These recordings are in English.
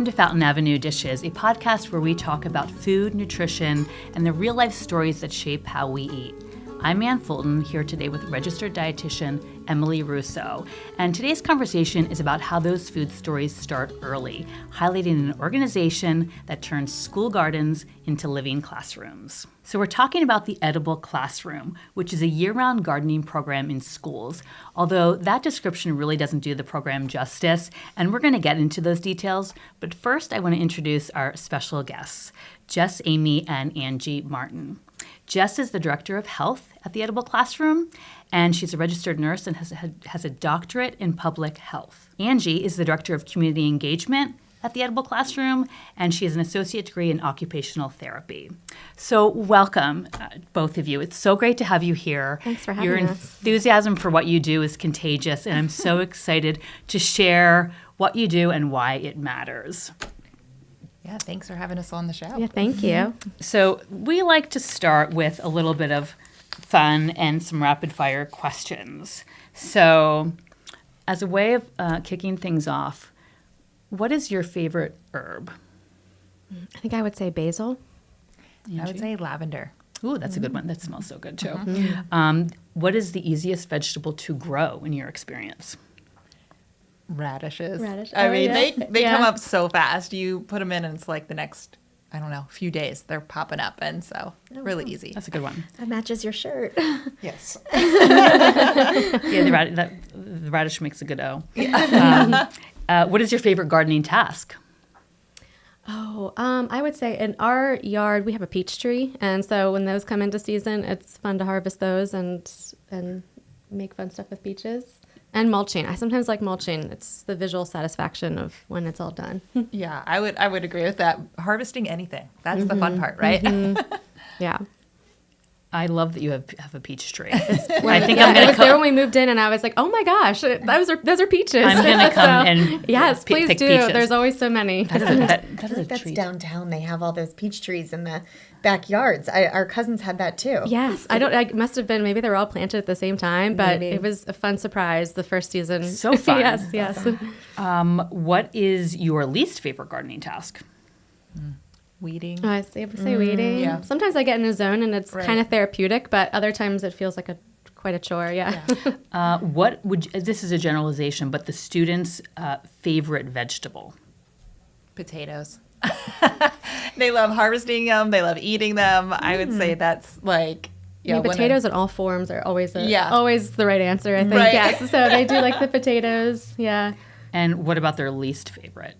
Welcome to Fountain Avenue Dishes, a podcast where we talk about food, nutrition, and the real-life stories that shape how we eat. I'm Ann Fulton, here today with registered dietitian Emily Russo, and today's conversation is about how those food stories start early, highlighting an organization that turns school gardens into living classrooms. So we're talking about the Edible Classroom, which is a year-round gardening program in schools, although that description really doesn't do the program justice, and we're going to get into those details. But first, I want to introduce our special guests, Jess Amy and Angie Martin. Jess is the Director of Health at the Edible Classroom, and she's a registered nurse and has a doctorate in public health. Angie is the Director of Community Engagement at the Edible Classroom, and she has an associate degree in occupational therapy. So welcome, both of you. It's so great to have you here. Thanks for having us. Your enthusiasm for what you do is contagious, and I'm so excited to share what you do and why it matters. Yeah, thanks for having us on the show. Yeah, thank you. So we like to start with a little bit of fun and some rapid fire questions. So as a way of kicking things off, what is your favorite herb? I think I would say basil. Angie? I would say lavender. Ooh, that's a good one. That smells so good too. Mm-hmm. What is the easiest vegetable to grow in your experience? Radishes. I mean, they come up so fast. You put them in and it's like the next, few days they're popping up. And so really easy. That's a good one. That matches your shirt. Yes. Yeah, the radish makes a good O. Yeah. What is your favorite gardening task? I would say in our yard we have a peach tree. And so when those come into season, it's fun to harvest those and make fun stuff with peaches. And mulching. I sometimes like mulching. It's the visual satisfaction of when it's all done. Yeah, I would agree with that. Harvesting anything. That's the fun part, right? Yeah. I love that you have a peach tree. I think I'm going to. It was there when we moved in, and I was like, "Oh my gosh, those are peaches." I'm going to come and yes, please pick do. Peaches. There's always so many. That's treat. Downtown. They have all those peach trees in the backyards. Our cousins had that too. Yes, I must have been. Maybe they were all planted at the same time, but it was a fun surprise the first season. So fun. Yes. What is your least favorite gardening task? Weeding. I say weeding. Yeah. Sometimes I get in a zone and it's kind of therapeutic, but other times it feels like quite a chore. Yeah. This is a generalization, but the students' favorite vegetable? Potatoes. They love harvesting them. They love eating them. I would say that's like. Yeah, potatoes in all forms are always the right answer, I think. Right. Yes. So they do like the potatoes. Yeah. And what about their least favorite?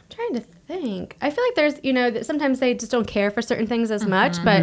Trying to think. I feel like there's, sometimes they just don't care for certain things as much, but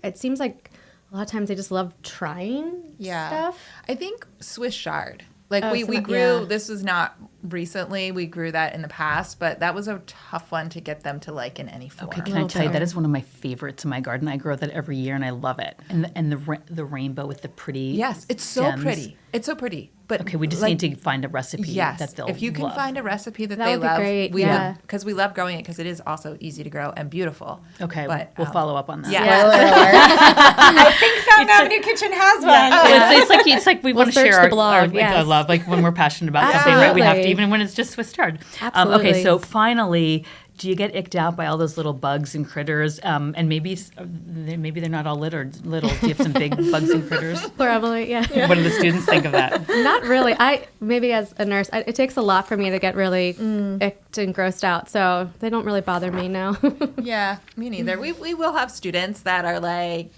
it seems like a lot of times they just love trying stuff. I think Swiss chard. We grew, this was not recently, we grew that in the past, but that was a tough one to get them to like in any form. Okay, can I tell you, that is one of my favorites in my garden. I grow that every year and I love it. And the rainbow with the pretty Yes, it's so stems. pretty. It's so pretty. But okay, we just need to find a recipe that they'll if you can love. find a recipe that would they be love, great. we would, because we love growing it because it is also easy to grow and beautiful. Okay, but we'll follow up on that. Yeah. I think Fountain Avenue Kitchen has one. Yeah. It's like we want to share our blog, our love, like when we're passionate about something, right? We have to, even when it's just Swiss chard. Absolutely. Okay, so finally, do you get icked out by all those little bugs and critters? And maybe they're not all little. Do you have some big bugs and critters? Probably, yeah. What do the students think of that? Not really. Maybe as a nurse, it takes a lot for me to get really icked and grossed out. So they don't really bother me now. Yeah, me neither. We will have students that are like,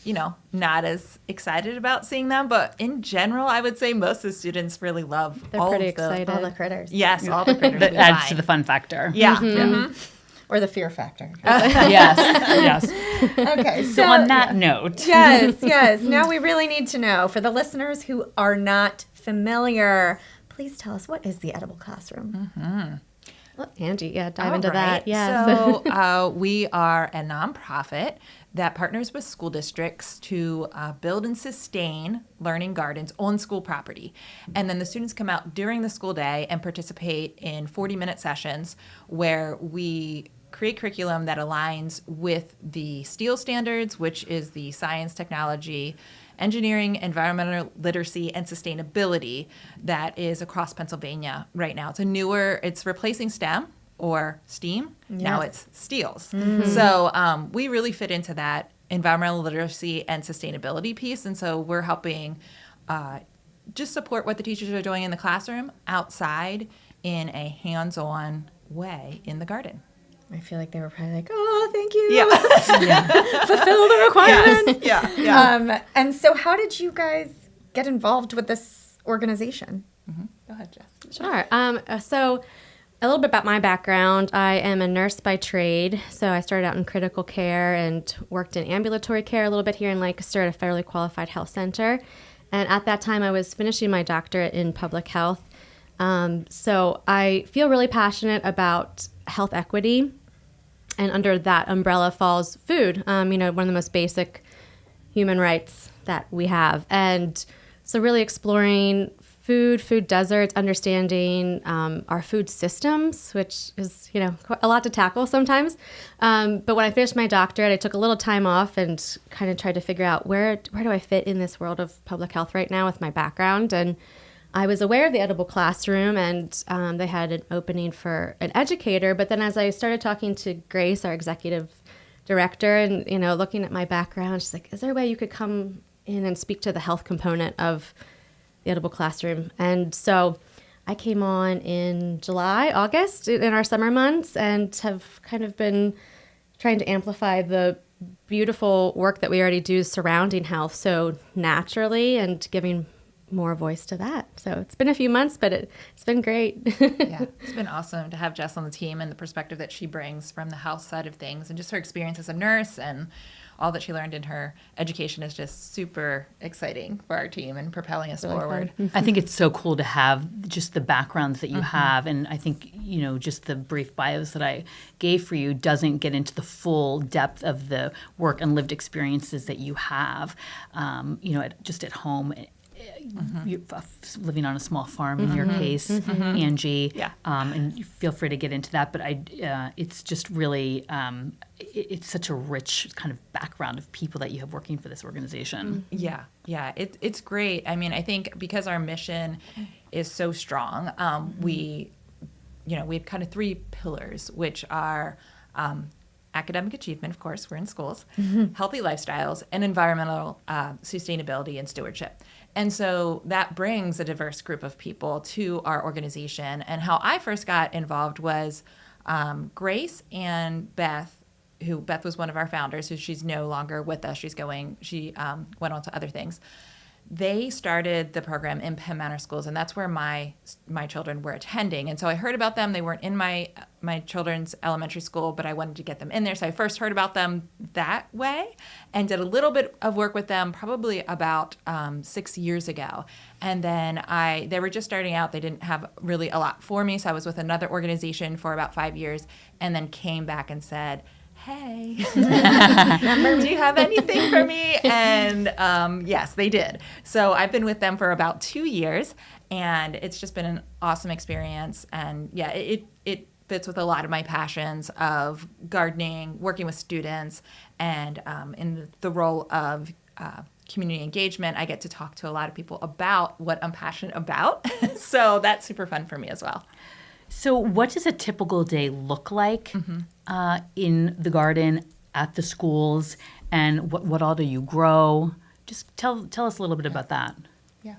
not as excited about seeing them. But in general, I would say most of the students really love They're all pretty of the excited. All the critters. Yes, all the critters. That adds to the fun factor. Yeah. Mm-hmm. Or the fear factor. Yes. Okay. So on that note. Yes. Now we really need to know, for the listeners who are not familiar, please tell us, what is the Edible Classroom? Mm-hmm. Well, Angie, dive into All that. right. Yes. So we are a nonprofit that partners with school districts to build and sustain learning gardens on school property. And then the students come out during the school day and participate in 40-minute sessions where we create curriculum that aligns with the STEEL standards, which is the science, technology, engineering, environmental literacy, and sustainability that is across Pennsylvania right now. It's replacing STEM or STEAM. Now it's STEELS. So we really fit into that environmental literacy and sustainability piece. And so we're helping just support what the teachers are doing in the classroom outside in a hands-on way in the garden. I feel like they were probably like, oh, thank you. Yeah. Fulfill the requirement. Yeah. And so how did you guys get involved with this organization? Go ahead, Jess. Sure. So a little bit about my background. I am a nurse by trade. So I started out in critical care and worked in ambulatory care a little bit here in Lancaster at a federally qualified health center. And at that time, I was finishing my doctorate in public health. So I feel really passionate about health equity. And under that umbrella falls food, one of the most basic human rights that we have. And so really exploring food deserts, understanding our food systems, which is, quite a lot to tackle sometimes. But when I finished my doctorate, I took a little time off and kind of tried to figure out where do I fit in this world of public health right now with my background. And I was aware of the Edible Classroom, and they had an opening for an educator. But then as I started talking to Grace, our executive director, and, looking at my background, she's like, is there a way you could come in and speak to the health component of the Edible Classroom? And so I came on in August in our summer months, and have kind of been trying to amplify the beautiful work that we already do surrounding health so naturally, and giving more voice to that. So it's been a few months, but it's been great. Yeah, it's been awesome to have Jess on the team and the perspective that she brings from the health side of things, and just her experience as a nurse and all that she learned in her education is just super exciting for our team and propelling us forward. I think it's so cool to have just the backgrounds that you have. And I think, just the brief bios that I gave for you doesn't get into the full depth of the work and lived experiences that you have, just at home. You're living on a small farm in your case, Angie. Yeah. And you feel free to get into that. But it's just really, it's such a rich kind of background of people that you have working for this organization. Yeah, it's great. I mean, I think because our mission is so strong, we have kind of three pillars, which are academic achievement, of course, we're in schools, healthy lifestyles, and environmental sustainability and stewardship. And so that brings a diverse group of people to our organization. And how I first got involved was Grace and Beth, Beth was one of our founders, who she's no longer with us. She went on to other things. They started the program in Penn Manor Schools, and that's where my children were attending. And so I heard about them. They weren't in my children's elementary school, but I wanted to get them in there. So I first heard about them that way and did a little bit of work with them probably about 6 years ago. And then they were just starting out. They didn't have really a lot for me. So I was with another organization for about 5 years, and then came back and said, hey, do you have anything for me? And yes, they did. So I've been with them for about 2 years, and it's just been an awesome experience. And yeah, it fits with a lot of my passions of gardening, working with students, and in the role of community engagement, I get to talk to a lot of people about what I'm passionate about. So that's super fun for me as well. So what does a typical day look like in the garden, at the schools, and what all do you grow? Just tell us a little bit about that. Yeah.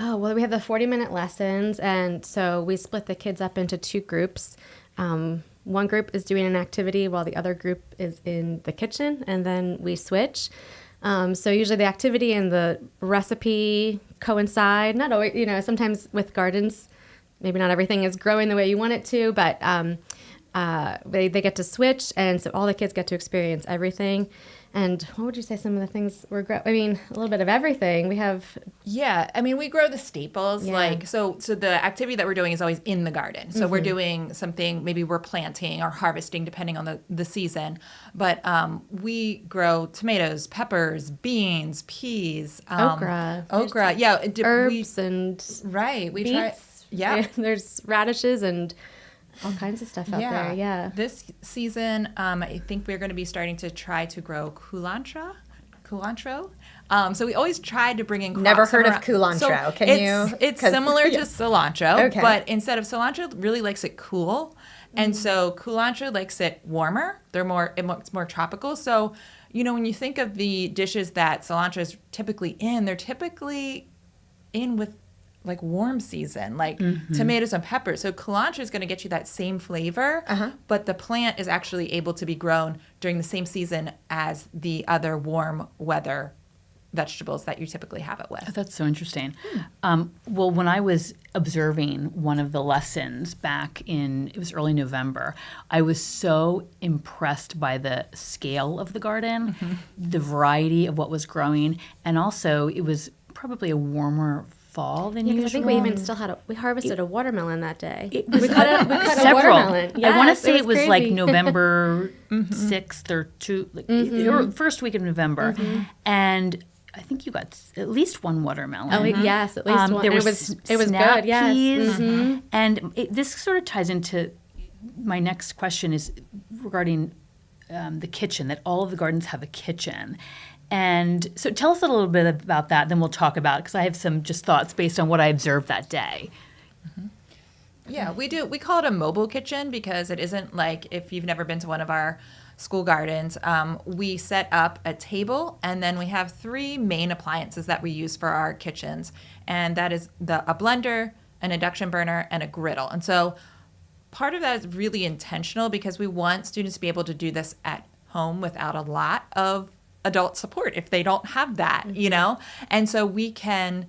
Oh, well, we have the 40-minute lessons, and so we split the kids up into two groups. One group is doing an activity while the other group is in the kitchen, and then we switch. So usually the activity and the recipe coincide. Not always, sometimes with gardens, maybe not everything is growing the way you want it to, but they get to switch, and so all the kids get to experience everything. And what would you say some of the things we're growing? I mean, a little bit of everything. We have... Yeah, I mean, we grow the staples. Yeah. So the activity that we're doing is always in the garden. So we're doing something, maybe we're planting or harvesting, depending on the season. But we grow tomatoes, peppers, beans, peas. Okra. Yeah. Herbs and Right. We beets. try... Yeah. There's radishes and all kinds of stuff out there. Yeah. This season, I think we're going to be starting to try to grow culantro. culantro. So we always tried to bring in crops. Never heard of around- culantro. Can you? It's 'Cause- similar to cilantro, Okay. but instead of cilantro, really likes it cool. And so culantro likes it warmer. It's more tropical. So, when you think of the dishes that cilantro is typically in, they're typically in with like warm season, like tomatoes and peppers. So culantro is going to get you that same flavor, but the plant is actually able to be grown during the same season as the other warm weather vegetables that you typically have it with. That's so interesting. Well, when I was observing one of the lessons back it was early November, I was so impressed by the scale of the garden, the variety of what was growing, and also it was probably a warmer fall than Yeah, 'cause usual. I think we even still had we harvested a watermelon that day. It was we cut a several. watermelon. I want to Yes, say it was like crazy. November 6th or or first week of November, and I think you got at least one watermelon. Oh, yes, at least one. There And was it was snap good. Yes. peas, and this sort of ties into my next question is regarding the kitchen. That all of the gardens have a kitchen. And so tell us a little bit about that, then we'll talk about it, because I have some just thoughts based on what I observed that day. Yeah, we do. We call it a mobile kitchen because it isn't like, if you've never been to one of our school gardens, we set up a table and then we have 3 main appliances that we use for our kitchens. And that is a blender, an induction burner, and a griddle. And so part of that is really intentional because we want students to be able to do this at home without a lot of adult support if they don't have that, And so we can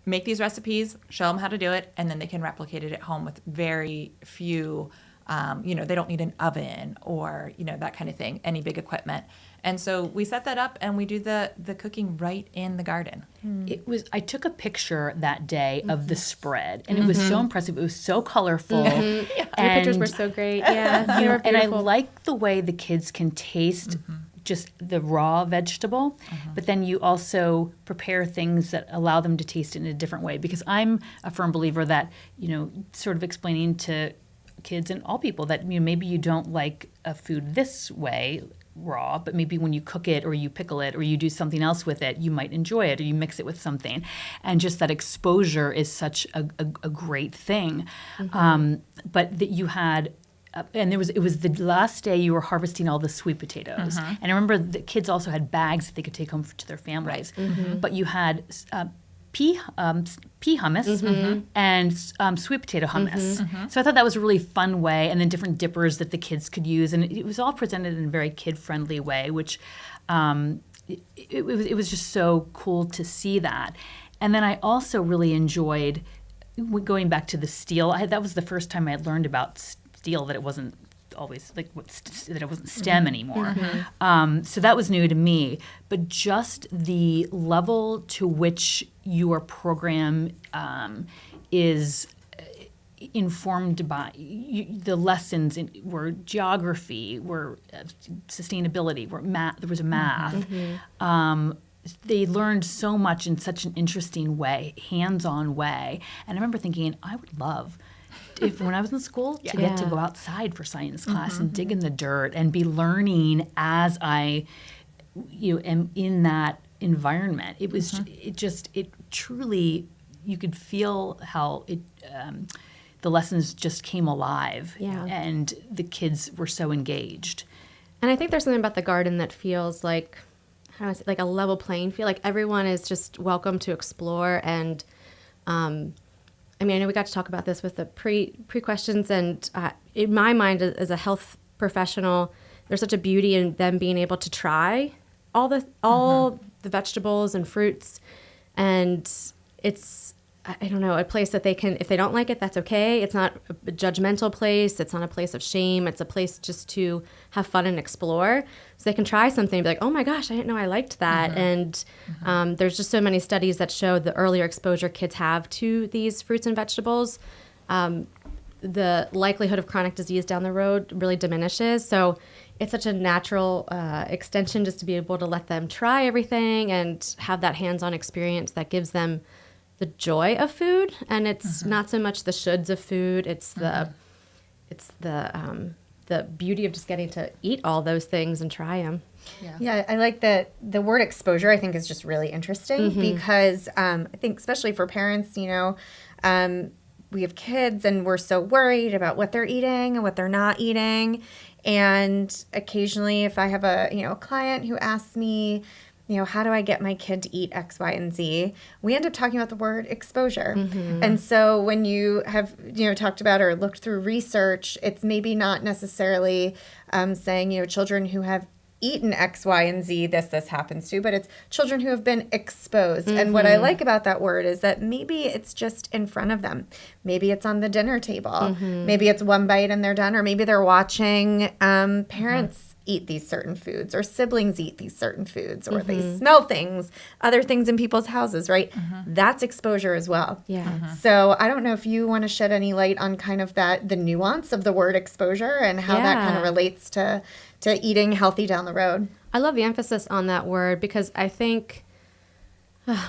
make these recipes, show them how to do it, and then they can replicate it at home with very few, they don't need an oven or, that kind of thing, any big equipment. And so we set that up and we do the cooking right in the garden. I took a picture that day of the spread, and it was so impressive. It was so colorful. Your pictures were so great. Yeah, they were And I beautiful. like the way the kids can taste just the raw vegetable, but then you also prepare things that allow them to taste it in a different way. Because I'm a firm believer that, sort of explaining to kids and all people that maybe you don't like a food this way raw, but maybe when you cook it or you pickle it or you do something else with it, you might enjoy it, or you mix it with something. And just that exposure is such a great thing. But that you had and it was the last day you were harvesting all the sweet potatoes. And I remember the kids also had bags that they could take home to their families. But you had pea hummus and sweet potato hummus. So I thought that was a really fun way, and then different dippers that the kids could use. And it was all presented in a very kid-friendly way, which it was just so cool to see that. And then I also really enjoyed going back to the steel. That was the first time I had learned about steel, that it wasn't always that it wasn't STEM anymore. So that was new to me. But just the level to which your program is informed by the lessons were geography, were sustainability, were math. There was a math. They learned so much in such an interesting way, hands-on way. And I remember thinking, I would love, when I was in school, to get to go outside for science class and dig in the dirt and be learning as I am in that environment. It was it truly, you could feel how the lessons just came alive, and the kids were so engaged. And I think there's something about the garden that feels like, how do I say, like a level playing field. Like everyone is just welcome to explore. And I know we got to talk about this with the pre-questions. And in my mind, as a health professional, there's such a beauty in them being able to try all the vegetables and fruits. And it's, I don't know, a place that they can, if they don't like it, that's okay. It's not a judgmental place. It's not a place of shame. It's a place just to have fun and explore. So they can try something and be like, oh my gosh, I didn't know I liked that. And there's just so many studies that show the earlier exposure kids have to these fruits and vegetables, the likelihood of chronic disease down the road really diminishes. So it's such a natural extension just to be able to let them try everything and have that hands-on experience that gives them the joy of food. And it's not so much the shoulds of food, it's the the beauty of just getting to eat all those things and try them. Yeah, I like that the word exposure, I think, is just really interesting because I think especially for parents, we have kids and we're so worried about what they're eating and what they're not eating. And occasionally if I have a client who asks me, how do I get my kid to eat X, Y, and Z? We end up talking about the word exposure. And so when you have, talked about or looked through research, it's maybe not necessarily saying, children who have eaten X, Y, and Z, this happens to, but it's children who have been exposed. And what I like about that word is that maybe it's just in front of them. Maybe it's on the dinner table. Maybe it's one bite and they're done, or maybe they're watching parents eat these certain foods, or siblings eat these certain foods, or they smell other things in people's houses, right? That's exposure as well. Yeah. So I don't know if you want to shed any light on kind of the nuance of the word exposure and how that kind of relates to eating healthy down the road. I love the emphasis on that word because I think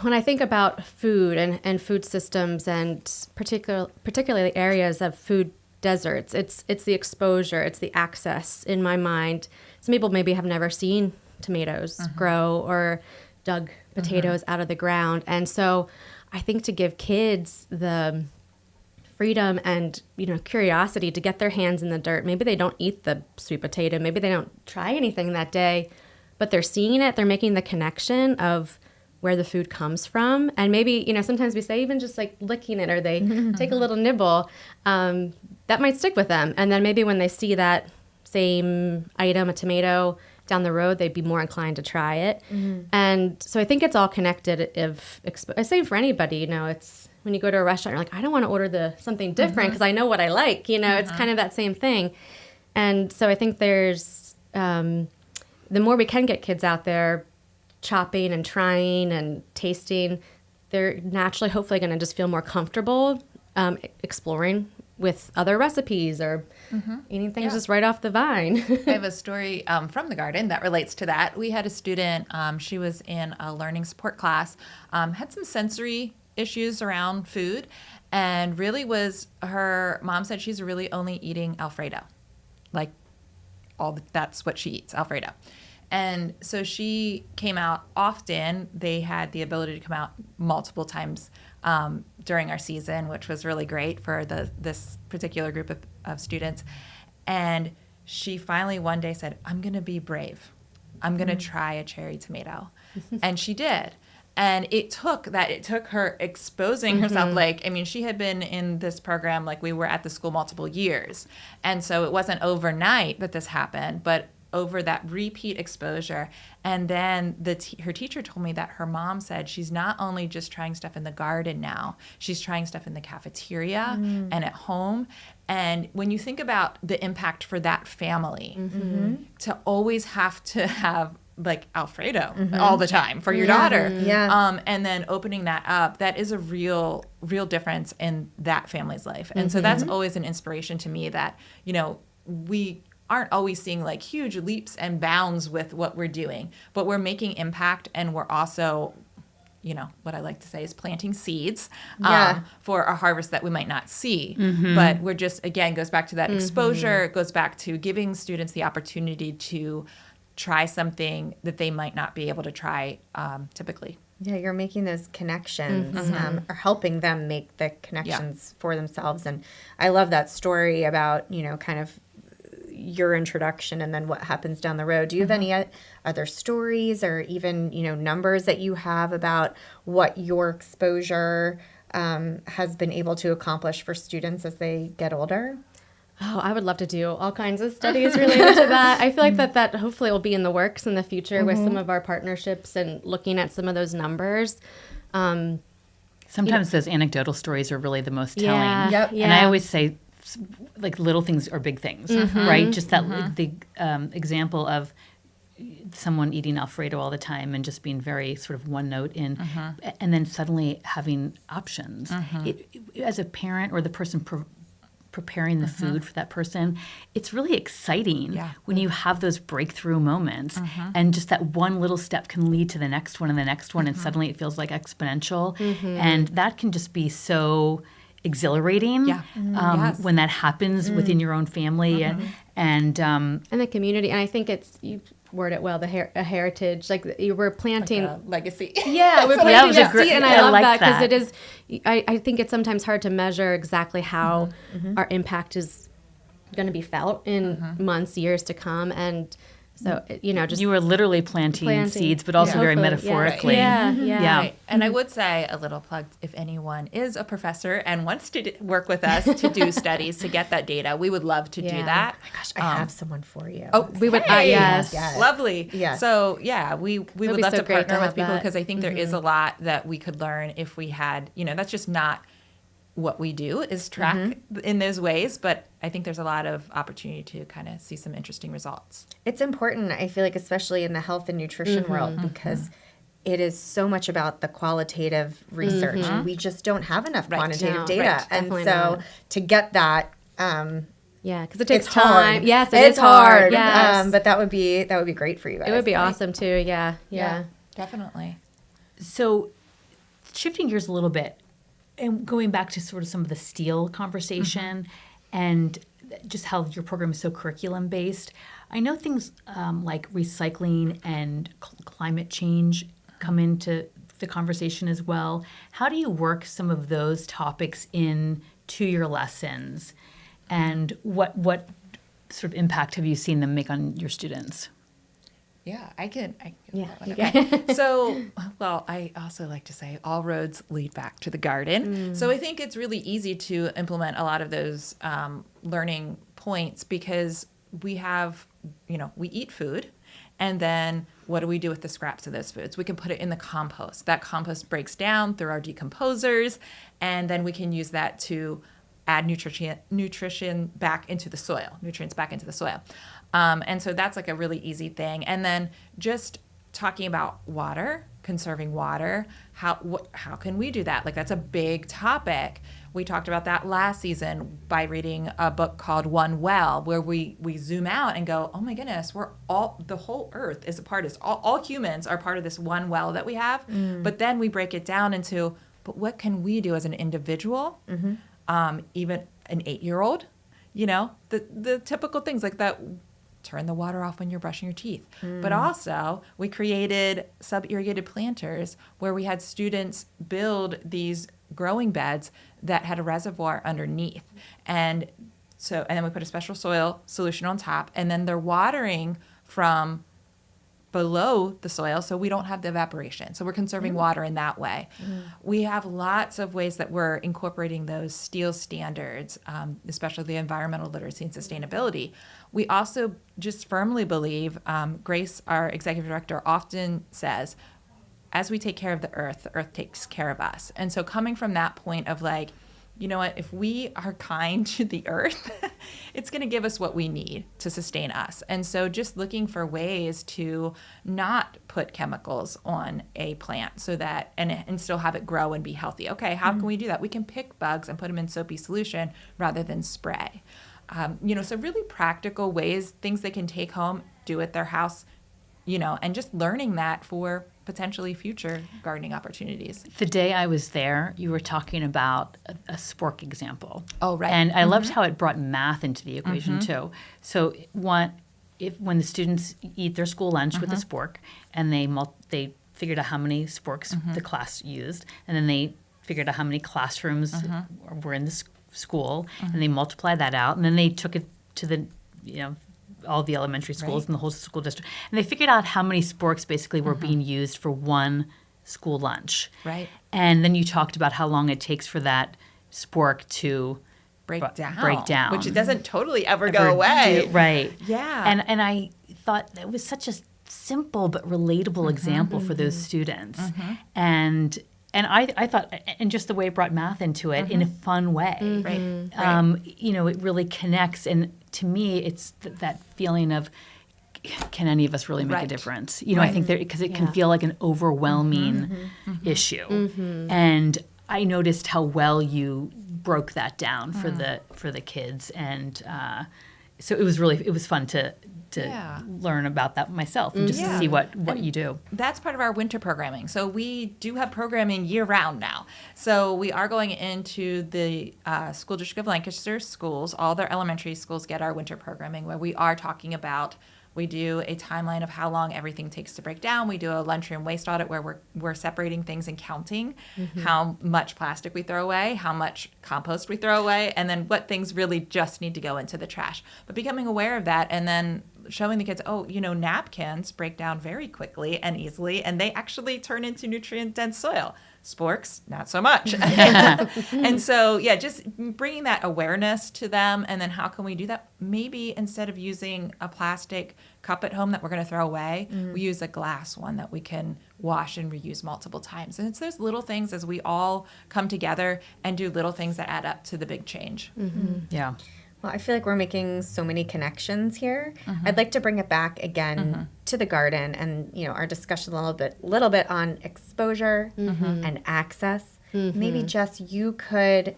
when I think about food and food systems and particularly areas of food deserts, it's the exposure, it's the access in my mind. Some people maybe have never seen tomatoes grow or dug potatoes out of the ground. And so I think to give kids the freedom and curiosity to get their hands in the dirt. Maybe they don't eat the sweet potato. Maybe they don't try anything that day, but they're seeing it. They're making the connection of where the food comes from. And maybe, sometimes we say even just like licking it or they take a little nibble, that might stick with them. And then maybe when they see that same item, a tomato, down the road, they'd be more inclined to try it. And so I think it's all connected. Same for anybody, it's when you go to a restaurant, you're like, I don't want to order something different because I know what I like. It's kind of that same thing. And so I think there's, the more we can get kids out there chopping and trying and tasting, they're naturally, hopefully going to just feel more comfortable exploring with other recipes or eating things just right off the vine. I have a story from the garden that relates to that. We had a student, she was in a learning support class, had some sensory issues around food, and really her mom said she's really only eating Alfredo. That's what she eats, Alfredo. And so she came out often. They had the ability to come out multiple times during our season, which was really great for this particular group of students. And she finally one day said, I'm going to be brave. I'm going to try a cherry tomato. And she did. And it took her exposing herself. She had been in this program, we were at the school multiple years. And so it wasn't overnight that this happened, but over that repeat exposure. And then her teacher told me that her mom said she's not only just trying stuff in the garden now, she's trying stuff in the cafeteria and at home. And when you think about the impact for that family, to always have to have Alfredo all the time for your daughter. And then opening that up, that is a real difference in that family's life. And so that's always an inspiration to me that, we aren't always seeing huge leaps and bounds with what we're doing, but we're making impact, and we're also, what I like to say is planting seeds for a harvest that we might not see. But we're just, again, goes back to that exposure. It goes back to giving students the opportunity to try something that they might not be able to try typically. Yeah, you're making those connections or helping them make the connections for themselves. And I love that story about, kind of your introduction and then what happens down the road. Do you have any other stories or even, numbers that you have about what your exposure has been able to accomplish for students as they get older? Oh, I would love to do all kinds of studies related to that. I feel like that hopefully will be in the works in the future with some of our partnerships and looking at some of those numbers. Sometimes those anecdotal stories are really the most telling. Yeah. And I always say, little things are big things, right? Just that the example of someone eating Alfredo all the time and just being very sort of one note in, and then suddenly having options. As a parent or the person preparing the food for that person, it's really exciting when you have those breakthrough moments, and just that one little step can lead to the next one and the next one, and suddenly it feels like exponential, and that can just be so exhilarating when that happens within your own family. And the community. And I think you word it well, a heritage, like you were planting. Like a legacy. Yeah, we're that planting was a a great- seed, and I I love like that because that. it is. I think it's sometimes hard to measure exactly how our impact is going to be felt in months, years to come, and so just you were literally planting seeds, but also very Hopefully, yes. metaphorically. Yeah. Yeah. Right. And I would say a little plug, if anyone is a professor and wants to work with us to do studies to get that data, we would love to do Yeah. that. Gosh, I have someone for you. Oh, We would- hey, yes. Yes. Lovely. Yes. So yeah, we would be love so to great to partner with have people that. because I think there is a lot that we could learn if we had, that's just not what we do is track in those ways, but I think there's a lot of opportunity to kind of see some interesting results. It's important, I feel like, especially in the health and nutrition world, because it is so much about the qualitative research. And we just don't have enough quantitative No, data. right. And Definitely so not. to get that, yeah, because it takes it's time. hard. Yes, it's hard. Yes, But that would be great for you guys. it would be Like, awesome too. Yeah. Definitely. So, shifting gears a little bit and going back to sort of some of the steel conversation and just how your program is so curriculum based, I know things like recycling and climate change come into the conversation as well. How do you work some of those topics into your lessons, and what sort of impact have you seen them make on your students? Yeah, I can. Yeah, that one. Okay. So, well, I also like to say all roads lead back to the garden. So I think it's really easy to implement a lot of those learning points because we have, we eat food. And then what do we do with the scraps of those foods? We can put it in the compost. That compost breaks down through our decomposers, and then we can use that to add nutrition back into the soil, nutrients back into the soil. And so that's like a really easy thing. And then just talking about water, conserving water, how can we do that? Like that's a big topic. We talked about that last season by reading a book called One Well, where we zoom out and go, oh my goodness, the whole earth is a part of this. All humans are part of this one well that we have. But then we break it down into, but what can we do as an individual? Even an 8-year-old, the typical things like that. Turn the water off when you're brushing your teeth. But also, we created sub-irrigated planters where we had students build these growing beds that had a reservoir underneath. And then we put a special soil solution on top, and then they're watering from below the soil so we don't have the evaporation. So we're conserving water in that way. We have lots of ways that we're incorporating those steel standards, especially the environmental literacy and sustainability. We also just firmly believe, Grace, our executive director, often says, as we take care of the earth takes care of us. And so coming from that point of like, you know what, if we are kind to the earth, it's going to give us what we need to sustain us. And so just looking for ways to not put chemicals on a plant so that, and still have it grow and be healthy. Okay, how can we do that? We can pick bugs and put them in soapy solution rather than spray. So really practical ways, things they can take home, do at their house, and just learning that for potentially future gardening opportunities. The day I was there, you were talking about a spork example. Oh, right. And I loved how it brought math into the equation too. So when the students eat their school lunch with a spork, and they figured out how many sporks the class used, and then they figured out how many classrooms were in the school, and they multiplied that out, and then they took it to the all the elementary schools in the whole school district. And they figured out how many sporks basically were being used for one school lunch. Right. And then you talked about how long it takes for that spork to break break down. Which it doesn't totally ever go away. Right. Yeah. And I thought that was such a simple but relatable example for those students. And I thought, and just the way it brought math into it in a fun way. Right. It really connects. And to me, it's that feeling of, can any of us really make a difference? I think because it can feel like an overwhelming issue. And I noticed how well you broke that down for the kids, and so it was fun to learn about that myself and just to see what you do. That's part of our winter programming. So we do have programming year round now. So we are going into the School District of Lancaster schools. All their elementary schools get our winter programming where we are talking about, we do a timeline of how long everything takes to break down. We do a lunchroom waste audit where we're separating things and counting how much plastic we throw away, how much compost we throw away, and then what things really just need to go into the trash. But becoming aware of that and then showing the kids, napkins break down very quickly and easily, and they actually turn into nutrient-dense soil. Sporks, not so much. And so, just bringing that awareness to them. And then how can we do that? Maybe instead of using a plastic cup at home that we're going to throw away, we use a glass one that we can wash and reuse multiple times. And it's those little things as we all come together and do little things that add up to the big change. Yeah. Well, I feel like we're making so many connections here. I'd like to bring it back again to the garden and, our discussion a little bit on exposure and access. Maybe Jess, you could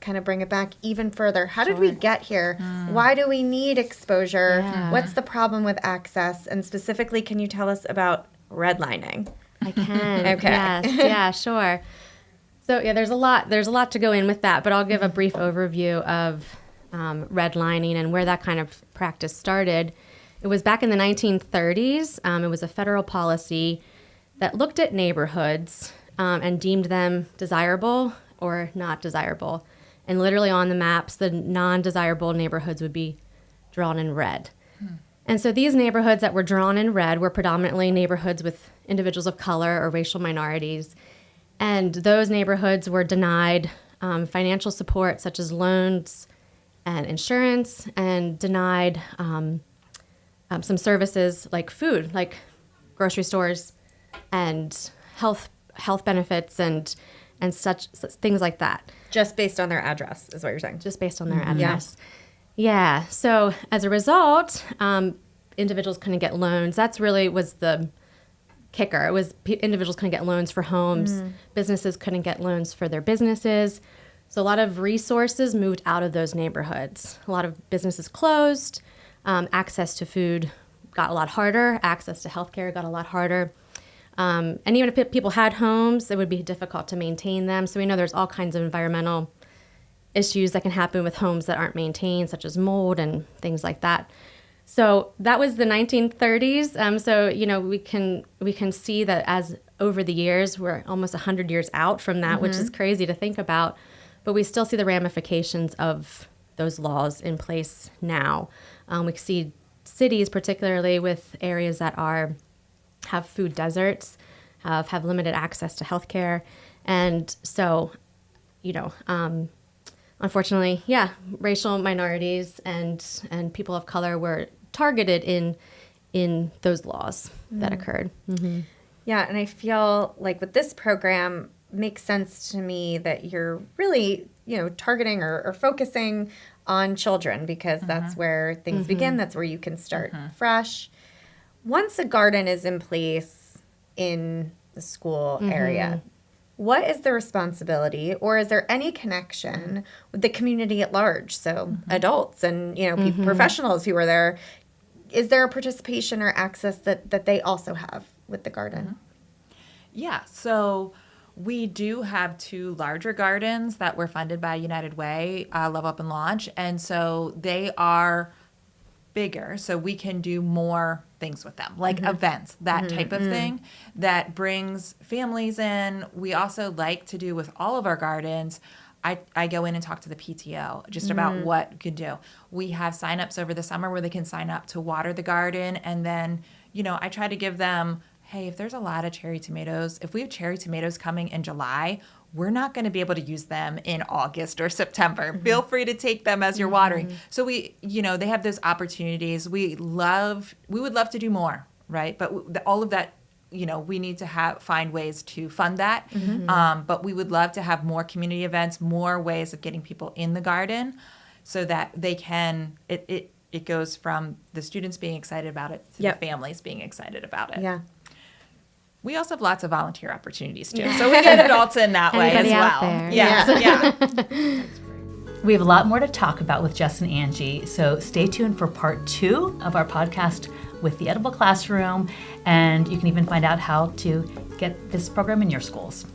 kind of bring it back even further. How did we get here? Why do we need exposure? Yeah. What's the problem with access? And specifically, can you tell us about redlining? I can. Okay. Yes. Yeah, sure. So there's a lot to go in with that, but I'll give a brief overview of redlining and where that kind of practice started. It was back in the 1930s. It was a federal policy that looked at neighborhoods and deemed them desirable or not desirable. And literally on the maps, the non-desirable neighborhoods would be drawn in red. And so these neighborhoods that were drawn in red were predominantly neighborhoods with individuals of color or racial minorities. And those neighborhoods were denied financial support such as loans and insurance, and denied some services like food, like grocery stores and health benefits and such things like that. Just based on their address is what you're saying. Just based on their address. Yeah. So as a result, individuals couldn't get loans. That's really was the kicker. It was individuals couldn't get loans for homes. Businesses couldn't get loans for their businesses. So a lot of resources moved out of those neighborhoods. A lot of businesses closed. Access to food got a lot harder. Access to healthcare got a lot harder. And even if people had homes, it would be difficult to maintain them. So we know there's all kinds of environmental issues that can happen with homes that aren't maintained, such as mold and things like that. So that was the 1930s. So we can see that as over the years, we're almost 100 years out from that, which is crazy to think about. But we still see the ramifications of those laws in place now. We see cities, particularly with areas that have food deserts, have limited access to healthcare, and so, unfortunately, racial minorities and people of color were targeted in those laws that occurred. Yeah, and I feel like with this program, makes sense to me that you're really, targeting or focusing on children because that's where things begin. That's where you can start fresh. Once a garden is in place in the school area, what is the responsibility, or is there any connection with the community at large? So adults and, professionals who are there. Is there a participation or access that they also have with the garden? Yeah, so we do have 2 larger gardens that were funded by United Way, Love Up and Launch, and so they are bigger, so we can do more things with them, like events, that type of thing that brings families in. We also like to do with all of our gardens, I go in and talk to the PTO just about what could do. We have signups over the summer where they can sign up to water the garden, and then, I try to give them, hey, if there's a lot of cherry tomatoes, if we have cherry tomatoes coming in July, we're not going to be able to use them in August or September. Feel free to take them as you're watering. So they have those opportunities. We would love to do more, right? But all of that, we need to find ways to fund that. But we would love to have more community events, more ways of getting people in the garden so that they can, it goes from the students being excited about it to the families being excited about it. Yeah. We also have lots of volunteer opportunities too. So we get adults in that way as Anybody well. out there. Yeah. We have a lot more to talk about with Jess and Angie, so stay tuned for part 2 of our podcast with the Edible Classroom, and you can even find out how to get this program in your schools.